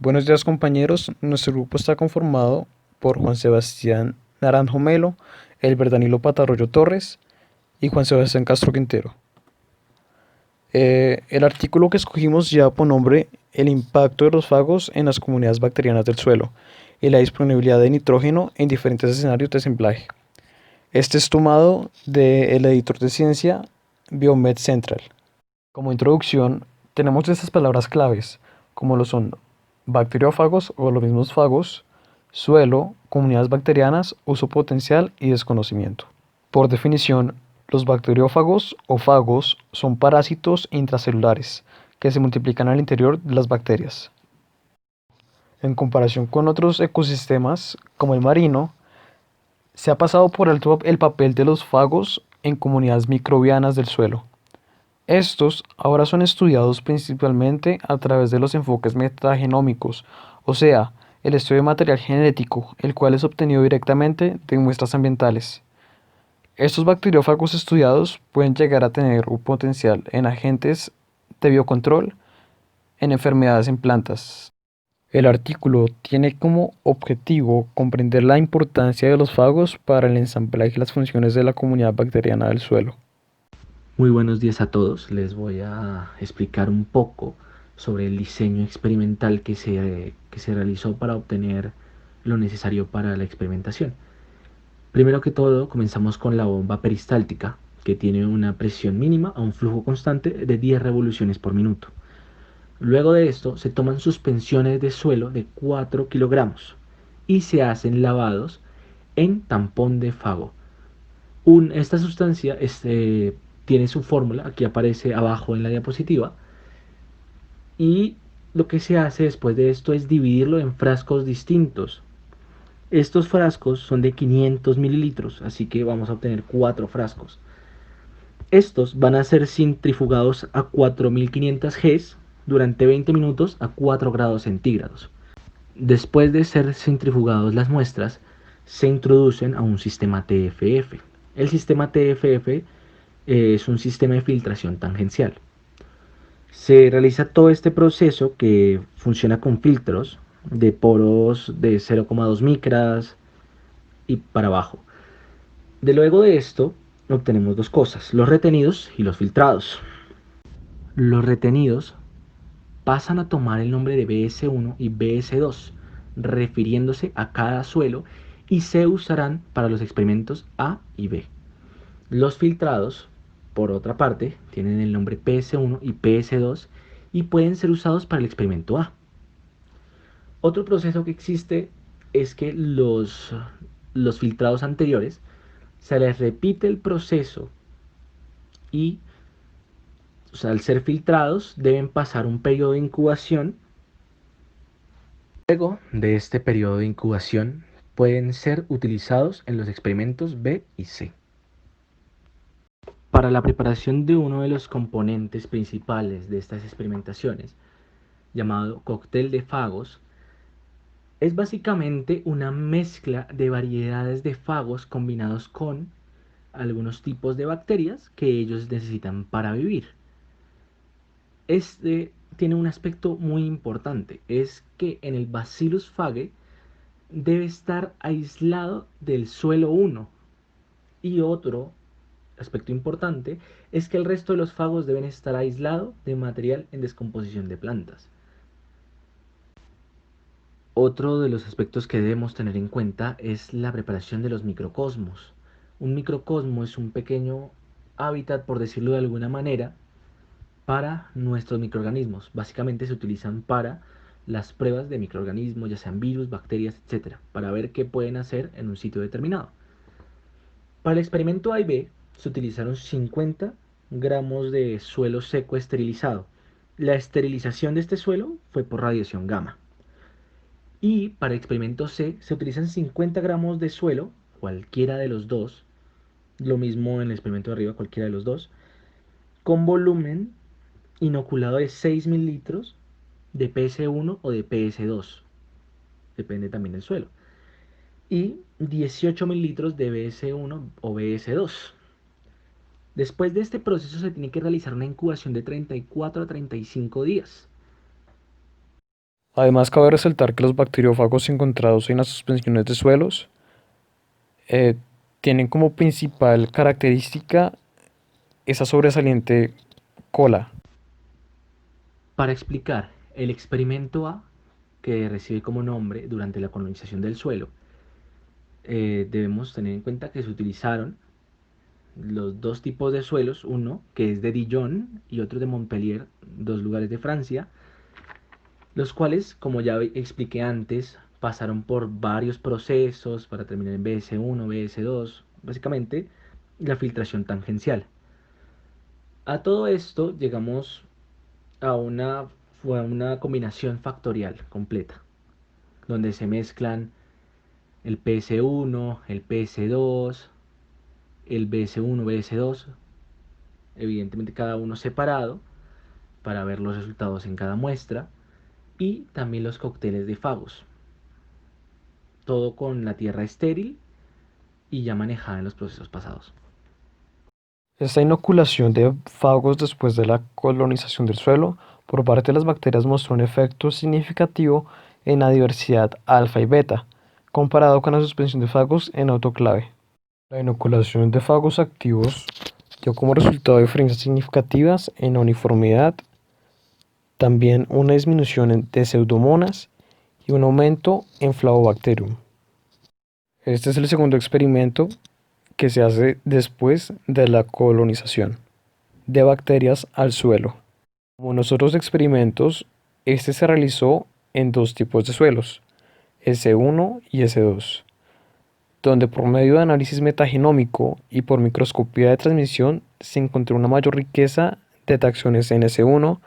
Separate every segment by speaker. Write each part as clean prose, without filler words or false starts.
Speaker 1: Buenos días compañeros, nuestro grupo está conformado por Juan Sebastián Naranjo Melo, Elber Danilo Patarroyo Torres y Juan Sebastián Castro Quintero. El artículo que escogimos lleva por nombre El impacto de los fagos en las comunidades bacterianas del suelo y la disponibilidad de nitrógeno en diferentes escenarios de ensamblaje. Este es tomado del editor de ciencia Biomed Central. Como introducción, tenemos estas palabras claves, como lo son bacteriófagos o los mismos fagos, suelo, comunidades bacterianas, uso potencial y desconocimiento. Por definición, los bacteriófagos o fagos son parásitos intracelulares que se multiplican al interior de las bacterias. En comparación con otros ecosistemas, como el marino, se ha pasado por alto el papel de los fagos en comunidades microbianas del suelo. Estos ahora son estudiados principalmente a través de los enfoques metagenómicos, o sea, el estudio de material genético, el cual es obtenido directamente de muestras ambientales. Estos bacteriófagos estudiados pueden llegar a tener un potencial en agentes de biocontrol en enfermedades en plantas. El artículo tiene como objetivo comprender la importancia de los fagos para el ensamblaje y las funciones de la comunidad bacteriana del suelo.
Speaker 2: Muy buenos días a todos. Les voy a explicar un poco sobre el diseño experimental que se realizó para obtener lo necesario para la experimentación. Primero que todo, comenzamos con la bomba peristáltica, que tiene una presión mínima a un flujo constante de 10 revoluciones por minuto. Luego de esto, se toman suspensiones de suelo de 4 kilogramos y se hacen lavados en tampón de fago. Esta sustancia tiene su fórmula, aquí aparece abajo en la diapositiva, y lo que se hace después de esto es dividirlo en frascos distintos. Estos frascos son de 500 mililitros, así que vamos a obtener 4 frascos. Estos van a ser centrifugados a 4500 Gs durante 20 minutos a 4 grados centígrados. Después de ser centrifugados las muestras, se introducen a un sistema TFF. El sistema TFF es un sistema de filtración tangencial. Se realiza todo este proceso que funciona con filtros de poros de 0,2 micras y para abajo. De luego de esto obtenemos dos cosas, los retenidos y los filtrados. Los retenidos pasan a tomar el nombre de BS1 y BS2, refiriéndose a cada suelo, y se usarán para los experimentos A y B. Los filtrados, por otra parte, tienen el nombre PS1 y PS2 y pueden ser usados para el experimento A. Otro proceso que existe es que los filtrados anteriores se les repite el proceso y, o sea, al ser filtrados deben pasar un periodo de incubación. Luego de este periodo de incubación pueden ser utilizados en los experimentos B y C. Para la preparación de uno de los componentes principales de estas experimentaciones, llamado cóctel de fagos, es básicamente una mezcla de variedades de fagos combinados con algunos tipos de bacterias que ellos necesitan para vivir. Este tiene un aspecto muy importante, es que en el Bacillus phage debe estar aislado del suelo 1. Y otro aspecto importante es que el resto de los fagos deben estar aislados de material en descomposición de plantas. Otro de los aspectos que debemos tener en cuenta es la preparación de los microcosmos. Un microcosmo es un pequeño hábitat, por decirlo de alguna manera, para nuestros microorganismos. Básicamente se utilizan para las pruebas de microorganismos, ya sean virus, bacterias, etcétera, para ver qué pueden hacer en un sitio determinado. Para el experimento A y B se utilizaron 50 gramos de suelo seco esterilizado. La esterilización de este suelo fue por radiación gamma. Y para el experimento C se utilizan 50 gramos de suelo, cualquiera de los dos, lo mismo en el experimento de arriba, cualquiera de los dos, con volumen inoculado de 6 mililitros de PS1 o de PS2, depende también del suelo, y 18 mililitros de BS1 o BS2. Después de este proceso se tiene que realizar una incubación de 34 a 35 días.
Speaker 1: Además, cabe resaltar que los bacteriófagos encontrados en las suspensiones de suelos eh, tienen como principal característica esa sobresaliente cola.
Speaker 2: Para explicar el experimento A, que recibe como nombre durante la colonización del suelo, debemos tener en cuenta que se utilizaron los dos tipos de suelos, uno que es de Dijon y otro de Montpellier, dos lugares de Francia, los cuales, como ya expliqué antes, pasaron por varios procesos para terminar en BS1, BS2, básicamente la filtración tangencial. A todo esto llegamos a una combinación factorial completa, donde se mezclan el PS1, el PS2, el BS1, BS2, evidentemente cada uno separado para ver los resultados en cada muestra, y también los cócteles de fagos, todo con la tierra estéril y ya manejada en los procesos pasados.
Speaker 1: Esta inoculación de fagos después de la colonización del suelo por parte de las bacterias mostró un efecto significativo en la diversidad alfa y beta, comparado con la suspensión de fagos en autoclave. La inoculación de fagos activos dio como resultado diferencias significativas en la uniformidad, también una disminución de pseudomonas y un aumento en Flavobacterium. Este es el segundo experimento que se hace después de la colonización de bacterias al suelo. Como en los otros experimentos, este se realizó en dos tipos de suelos, S1 y S2, donde por medio de análisis metagenómico y por microscopía de transmisión se encontró una mayor riqueza de taxones en S1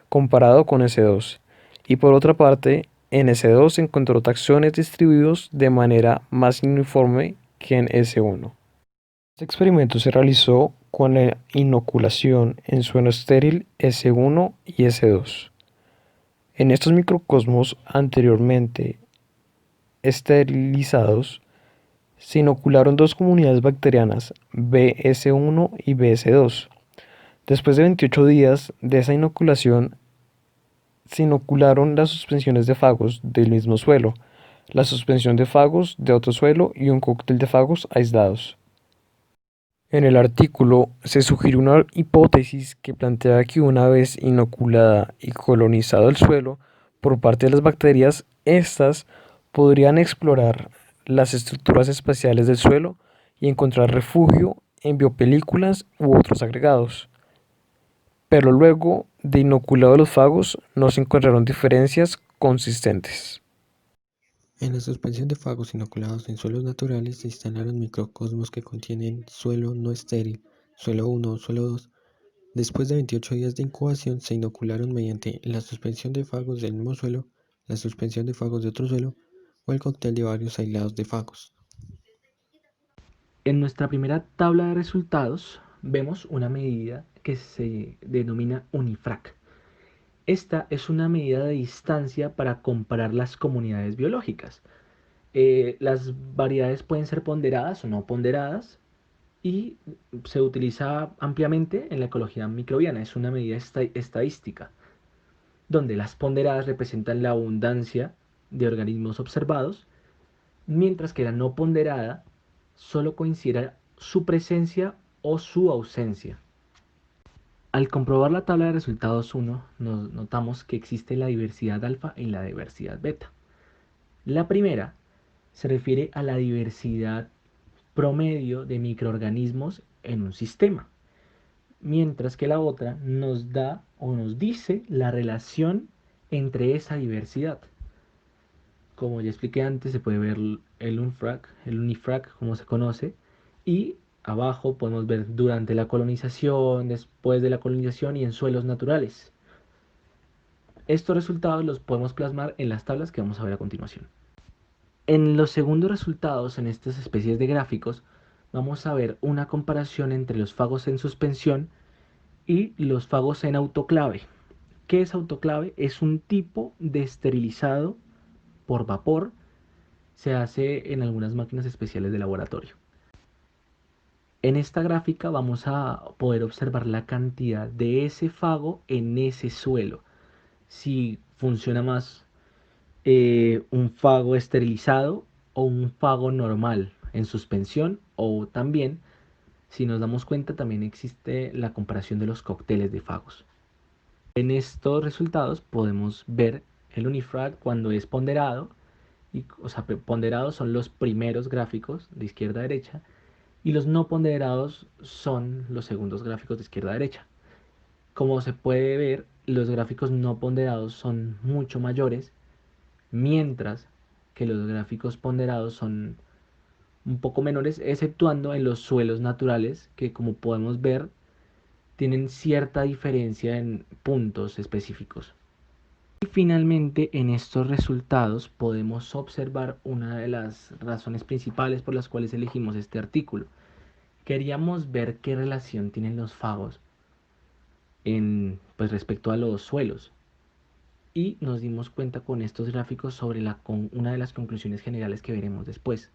Speaker 1: comparado con S2, y por otra parte, en S2 se encontró taxones distribuidos de manera más uniforme que en S1. Este experimento se realizó con la inoculación en suelo estéril S1 y S2. En estos microcosmos anteriormente esterilizados, se inocularon dos comunidades bacterianas, BS1 y BS2. Después de 28 días de esa inoculación, se inocularon las suspensiones de fagos del mismo suelo, la suspensión de fagos de otro suelo y un cóctel de fagos aislados. En el artículo se sugirió una hipótesis que plantea que una vez inoculada y colonizado el suelo por parte de las bacterias, éstas podrían explorar las estructuras espaciales del suelo y encontrar refugio en biopelículas u otros agregados. Pero luego de inoculados los fagos no se encontraron diferencias consistentes.
Speaker 3: En la suspensión de fagos inoculados en suelos naturales se instalaron microcosmos que contienen suelo no estéril, suelo 1 o suelo 2. Después de 28 días de incubación se inocularon mediante la suspensión de fagos del mismo suelo, la suspensión de fagos de otro suelo o el cóctel de varios aislados de fagos.
Speaker 2: En nuestra primera tabla de resultados vemos una medida que se denomina UNIFRAC. Esta es una medida de distancia para comparar las comunidades biológicas. Las variedades pueden ser ponderadas o no ponderadas y se utiliza ampliamente en la ecología microbiana. Es una medida estadística, donde las ponderadas representan la abundancia de organismos observados, mientras que la no ponderada solo considera su presencia o su ausencia. Al comprobar la tabla de resultados 1, nos notamos que existe la diversidad alfa y la diversidad beta. La primera se refiere a la diversidad promedio de microorganismos en un sistema, mientras que la otra nos da o nos dice la relación entre esa diversidad. Como ya expliqué antes, se puede ver el UNIFRAC, como se conoce, y abajo podemos ver durante la colonización, después de la colonización y en suelos naturales. Estos resultados los podemos plasmar en las tablas que vamos a ver a continuación. En los segundos resultados, en estas especies de gráficos, vamos a ver una comparación entre los fagos en suspensión y los fagos en autoclave. ¿Qué es autoclave? Es un tipo de esterilizado por vapor. Se hace en algunas máquinas especiales de laboratorio. En esta gráfica vamos a poder observar la cantidad de ese fago en ese suelo. Si funciona más un fago esterilizado o un fago normal en suspensión, o también, si nos damos cuenta, también existe la comparación de los cócteles de fagos. En estos resultados podemos ver el unifrag cuando es ponderado, o sea, ponderados son los primeros gráficos de izquierda a derecha y los no ponderados son los segundos gráficos de izquierda a derecha. Como se puede ver, los gráficos no ponderados son mucho mayores, mientras que los gráficos ponderados son un poco menores, exceptuando en los suelos naturales, que como podemos ver, tienen cierta diferencia en puntos específicos. Y finalmente, en estos resultados podemos observar una de las razones principales por las cuales elegimos este artículo. Queríamos ver qué relación tienen los fagos pues, respecto a los suelos. Y nos dimos cuenta con estos gráficos sobre una de las conclusiones generales que veremos después.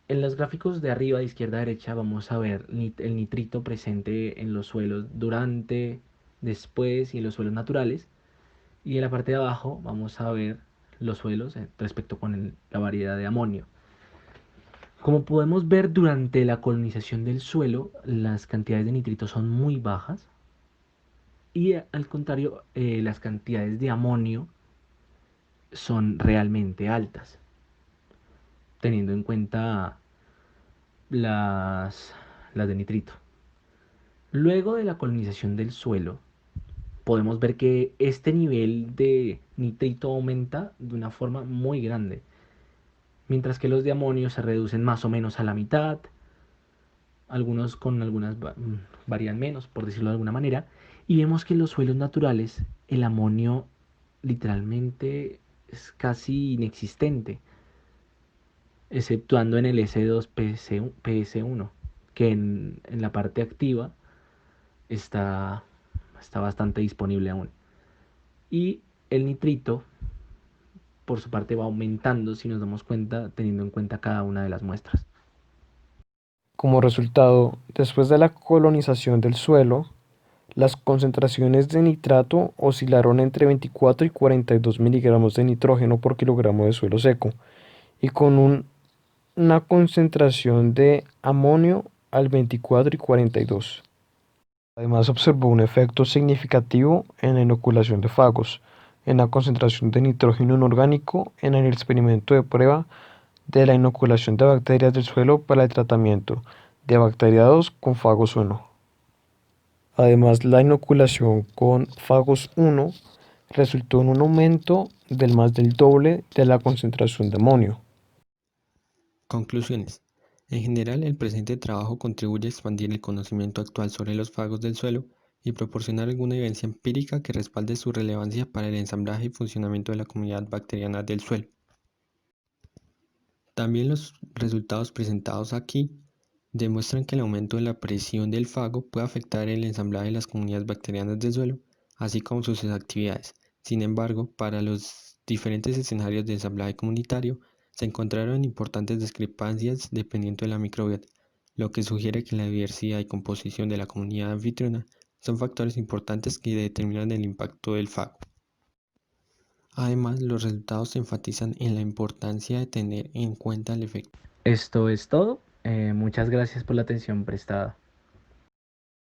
Speaker 2: En los gráficos de arriba, de izquierda a derecha, vamos a ver el nitrito presente en los suelos durante, después y en los suelos naturales. Y en la parte de abajo vamos a ver los suelos respecto con la variedad de amonio. Como podemos ver, durante la colonización del suelo, las cantidades de nitrito son muy bajas. Y al contrario, las cantidades de amonio son realmente altas, teniendo en cuenta las, las de nitrito. Luego de la colonización del suelo, podemos ver que este nivel de nitrito aumenta de una forma muy grande, mientras que los de amonio se reducen más o menos a la mitad, algunos con algunas varían menos, por decirlo de alguna manera, y vemos que en los suelos naturales el amonio literalmente es casi inexistente, exceptuando en el S2PS1, que en la parte activa está, está bastante disponible aún. Y el nitrito, por su parte, va aumentando si nos damos cuenta, teniendo en cuenta cada una de las muestras.
Speaker 1: Como resultado, después de la colonización del suelo, las concentraciones de nitrato oscilaron entre 24 y 42 miligramos de nitrógeno por kilogramo de suelo seco, y con una concentración de amonio al 24 y 42. Además, observó un efecto significativo en la inoculación de fagos, en la concentración de nitrógeno inorgánico en el experimento de prueba de la inoculación de bacterias del suelo para el tratamiento de bacteriados con fagos 1. Además, la inoculación con fagos 1 resultó en un aumento del más del doble de la concentración de amonio.
Speaker 3: Conclusiones. En general, el presente trabajo contribuye a expandir el conocimiento actual sobre los fagos del suelo y proporcionar alguna evidencia empírica que respalde su relevancia para el ensamblaje y funcionamiento de la comunidad bacteriana del suelo. También los resultados presentados aquí demuestran que el aumento de la presión del fago puede afectar el ensamblaje de las comunidades bacterianas del suelo, así como sus actividades. Sin embargo, para los diferentes escenarios de ensamblaje comunitario, se encontraron importantes discrepancias dependiendo de la microbiota, lo que sugiere que la diversidad y composición de la comunidad anfitriona son factores importantes que determinan el impacto del fago. Además, los resultados enfatizan en la importancia de tener en cuenta el efecto.
Speaker 2: Esto es todo. Muchas gracias por la atención prestada.